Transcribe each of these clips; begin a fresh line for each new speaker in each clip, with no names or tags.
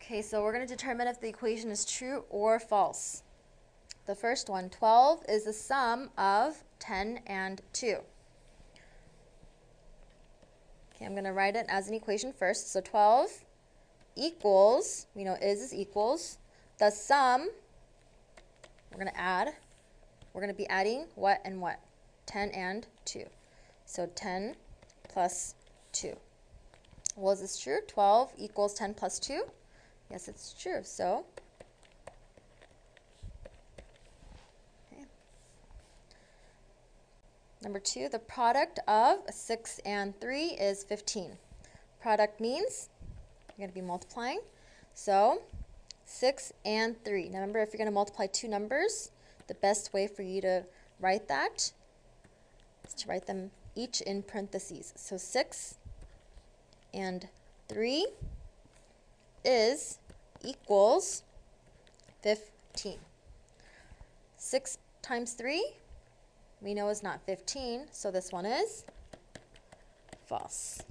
Okay, so we're going to determine if the equation is true or false. The first one, 12 is the sum of 10 and 2. Okay, I'm going to write it as an equation first. So 12 equals, we know is equals, the sum, we're going to add, we're going to be adding what and what? 10 and 2. So 10 plus 2. Well, is this true? 12 equals 10 plus 2? Yes, it's true. So, okay. Number 2, the product of 6 and 3 is 15. Product means you're going to be multiplying. So, 6 and 3. Now remember, if you're going to multiply two numbers, the best way for you to write that is to write them each in parentheses. So 6 and 3 is equals 15. 6 times 3 we know is not 15, so this one is false.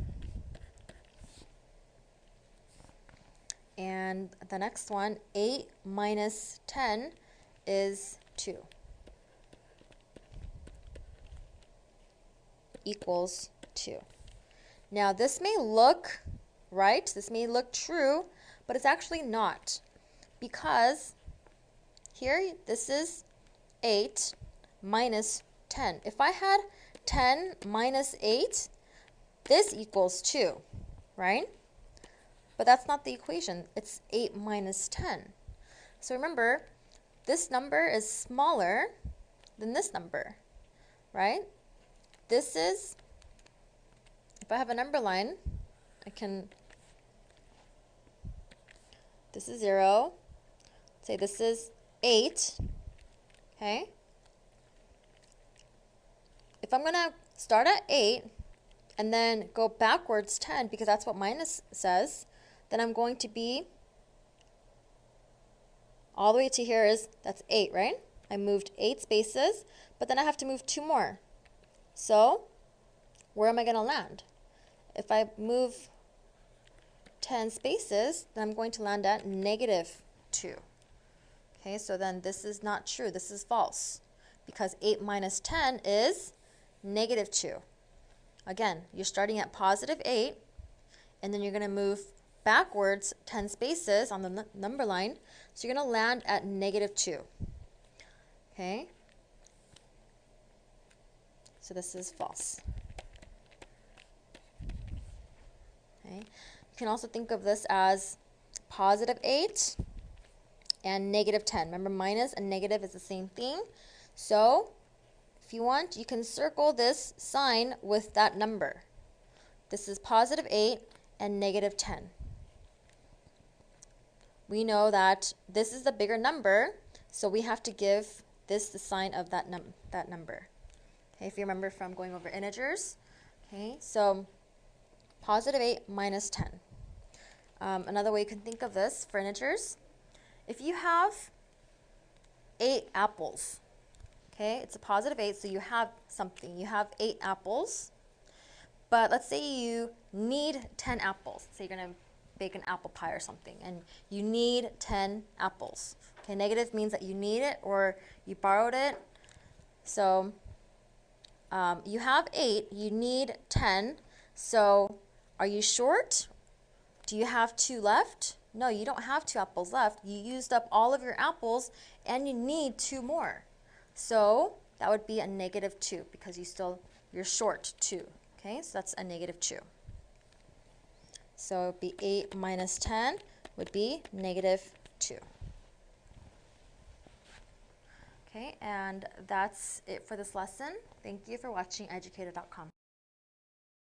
And the next one, 8 minus 10 is 2. Equals 2. Now this may look right, this may look true, but it's actually not, because here this is 8 minus 10. If I had 10 minus 8, this equals 2, right? But that's not the equation. It's 8 minus 10. So remember, this number is smaller than this number, right? This is, if I have a number line, I can, this is 0, say this is 8, okay? If I'm going to start at 8 and then go backwards 10, because that's what minus says, then I'm going to be all the way to here is, that's 8, right? I moved 8 spaces, but then I have to move 2 more. So, where am I going to land? If I move 10 spaces, then I'm going to land at negative 2. Okay, so then this is not true. This is false, because 8 minus 10 is negative 2. Again, you're starting at positive 8, and then you're going to move backwards 10 spaces on the number line, so you're going to land at negative 2. Okay? So this is false. Okay? You can also think of this as positive 8 and negative 10. Remember, minus and negative is the same thing. So, if you want, you can circle this sign with that number. This is positive 8 and negative 10. We know that this is the bigger number, so we have to give this the sign of that number. Okay, if you remember from going over integers. Okay, so positive 8 minus 10. Another way you can think of this for integers, if you have 8 apples, okay, it's a positive 8, so you have something. You have 8 apples, but let's say you need 10 apples. Say you're going to bake an apple pie or something, and you need 10 apples. Okay, negative means that you need it or you borrowed it. So you have 8, you need 10, so are you short? Do you have 2 left? No, you don't have 2 apples left. You used up all of your apples and you need 2 more. So that would be a negative 2, because you're short 2. Okay, so that's a negative 2. So it would be 8 minus 10 would be negative 2. Okay, and that's it for this lesson. Thank you for watching Educator.com.